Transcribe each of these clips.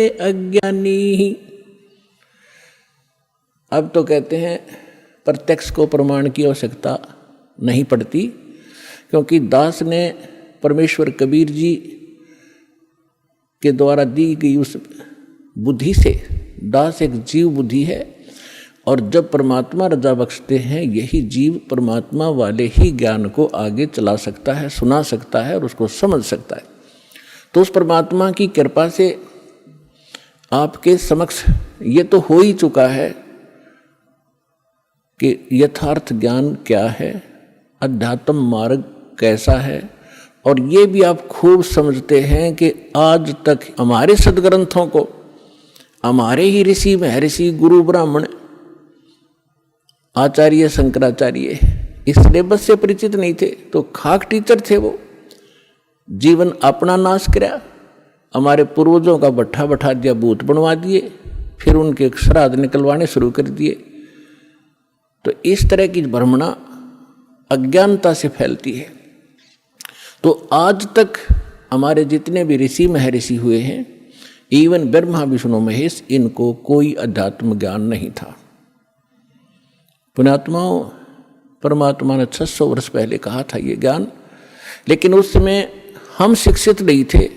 अज्ञानी। अब तो कहते हैं प्रत्यक्ष को प्रमाण की आवश्यकता नहीं पड़ती, क्योंकि दास ने परमेश्वर कबीर जी के द्वारा दी गई उस बुद्धि से, दास एक जीव बुद्धि है, और जब परमात्मा रजा बख्शते हैं यही जीव परमात्मा वाले ही ज्ञान को आगे चला सकता है, सुना सकता है और उसको समझ सकता है। तो उस परमात्मा की कृपा से आपके समक्ष ये तो हो ही चुका है कि यथार्थ ज्ञान क्या है, अध्यात्म मार्ग कैसा है, और ये भी आप खूब समझते हैं कि आज तक हमारे सदग्रंथों को हमारे ही ऋषि महर्षि गुरु ब्राह्मण आचार्य शंकराचार्य इस सिलेबस से परिचित नहीं थे, तो खाक टीचर थे वो, जीवन अपना नाश कराया, हमारे पूर्वजों का बट्ठा बैठा दिया, भूत बनवा दिए, फिर उनके श्राद्ध निकलवाने शुरू कर दिए। तो इस तरह की भ्रमणा अज्ञानता से फैलती है। तो आज तक हमारे जितने भी ऋषि महर्षि हुए हैं, इवन ब्रह्मा विष्णु महेश, इनको कोई अध्यात्म ज्ञान नहीं था। पुण्यात्माओं, परमात्मा ने 600 वर्ष पहले कहा था ये ज्ञान, लेकिन उस समय हम शिक्षित नहीं थे।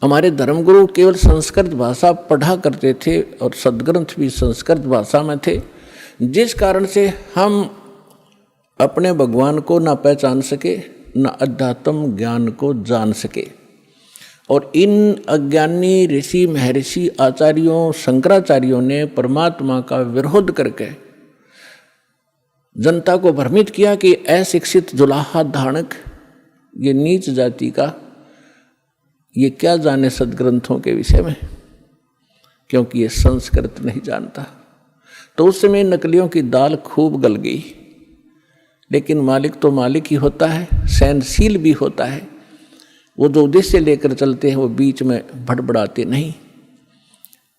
हमारे धर्मगुरु केवल संस्कृत भाषा पढ़ा करते थे और सदग्रंथ भी संस्कृत भाषा में थे, जिस कारण से हम अपने भगवान को ना पहचान सके, ना अध्यात्म ज्ञान को जान सके। और इन अज्ञानी ऋषि महर्षि आचार्यों शंकराचार्यों ने परमात्मा का विरोध करके जनता को भ्रमित किया कि अशिक्षित जुलाहा धानक, ये नीच जाति का, ये क्या जाने सदग्रंथों के विषय में, क्योंकि ये संस्कृत नहीं जानता। तो उस समय नकलियों की दाल खूब गल गई, लेकिन मालिक तो मालिक ही होता है, सहनशील भी होता है। वो जो उद्देश्य लेकर चलते हैं वो बीच में भड़बड़ाते नहीं।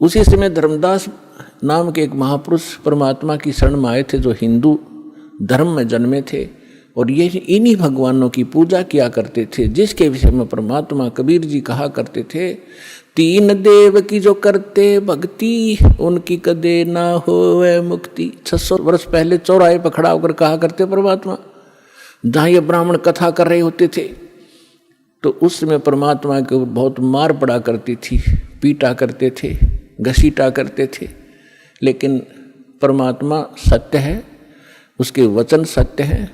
उसी समय धर्मदास नाम के एक महापुरुष परमात्मा की शरण में आए थे, जो हिंदू धर्म में जन्मे थे, और ये इन्हीं भगवानों की पूजा किया करते थे, जिसके विषय में परमात्मा कबीर जी कहा करते थे, तीन देव की जो करते भक्ति, उनकी कदे ना होवे मुक्ति। 600 वर्ष पहले चौराहे पर खड़ा होकर कहा करते परमात्मा, जहाँ ये ब्राह्मण कथा कर रहे होते थे, तो उस समय परमात्मा के ऊपर बहुत मार पड़ा करती थी, पीटा करते थे, घसीटा करते थे। लेकिन परमात्मा सत्य है, उसके वचन सत्य हैं,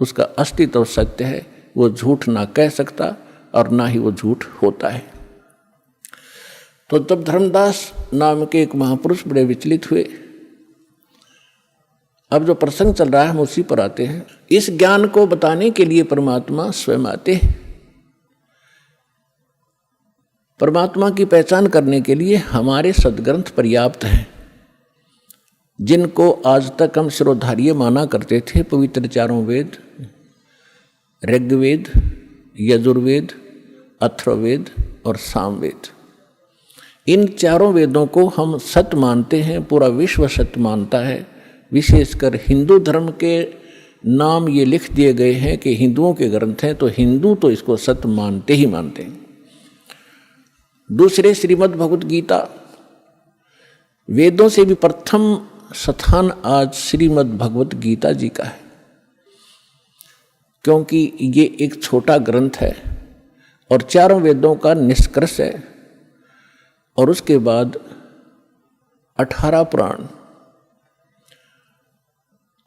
उसका अस्तित्व सत्य है, वो झूठ ना कह सकता और ना ही वो झूठ होता है। तो जब धर्मदास नाम के एक महापुरुष बड़े विचलित हुए, अब जो प्रसंग चल रहा है हम उसी पर आते हैं। इस ज्ञान को बताने के लिए परमात्मा स्वयं आते हैं। परमात्मा की पहचान करने के लिए हमारे सदग्रंथ पर्याप्त हैं, जिनको आज तक हम शिरोधार्य माना करते थे। पवित्र चारों वेद, ऋग्वेद, यजुर्वेद, अथर्ववेद और सामवेद, इन चारों वेदों को हम सत्य मानते हैं, पूरा विश्व सत्य मानता है। विशेषकर हिंदू धर्म के नाम ये लिख दिए गए हैं कि हिंदुओं के ग्रंथ हैं, तो हिंदू तो इसको सत्य मानते ही मानते हैं। दूसरे श्रीमद् भगवत गीता, वेदों से भी प्रथम स्थान आज श्रीमद् भगवत गीता जी का है, क्योंकि ये एक छोटा ग्रंथ है और चारों वेदों का निष्कर्ष है, और उसके बाद 18 पुराण।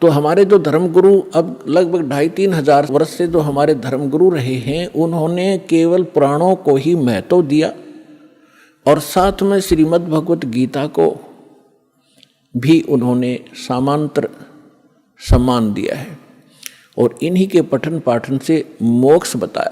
तो हमारे जो धर्मगुरु अब लगभग 2,500-3 हजार वर्ष से जो हमारे धर्मगुरु रहे हैं, उन्होंने केवल पुराणों को ही महत्व दिया और साथ में श्रीमद् भगवत गीता को भी उन्होंने समांतर सम्मान दिया है, और इन्हीं के पठन पाठन से मोक्ष बताया है।